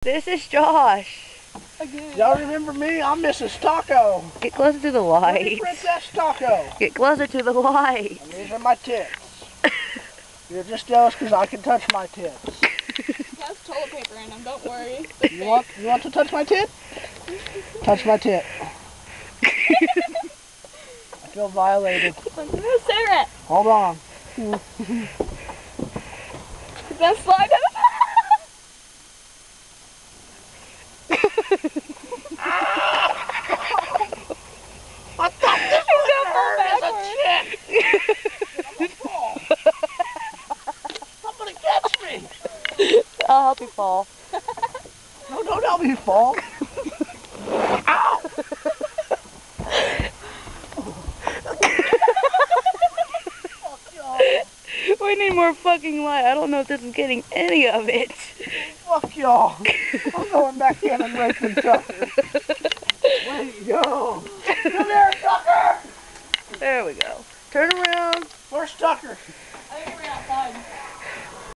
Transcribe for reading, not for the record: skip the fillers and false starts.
This is Josh. Y'all remember me? I'm Mrs. Taco. Get closer to the light. Princess Taco. Get closer to the light. And these are my tits. You're just jealous because I can touch my tits. It has toilet paper in them, don't worry. You want to touch my tit? Touch my tit. I feel violated. No, Sarah! Hold on. Then slide down. I thought this was hurt. Somebody catch me. I'll help you fall. No, don't help me fall. Ow! We need more fucking light. I don't know if this is getting any of it. Fuck y'all. I'm going back in and raping Tucker. Way to go. Come here, Tucker. There we go. Turn around. Where's Tucker? I think we're outside.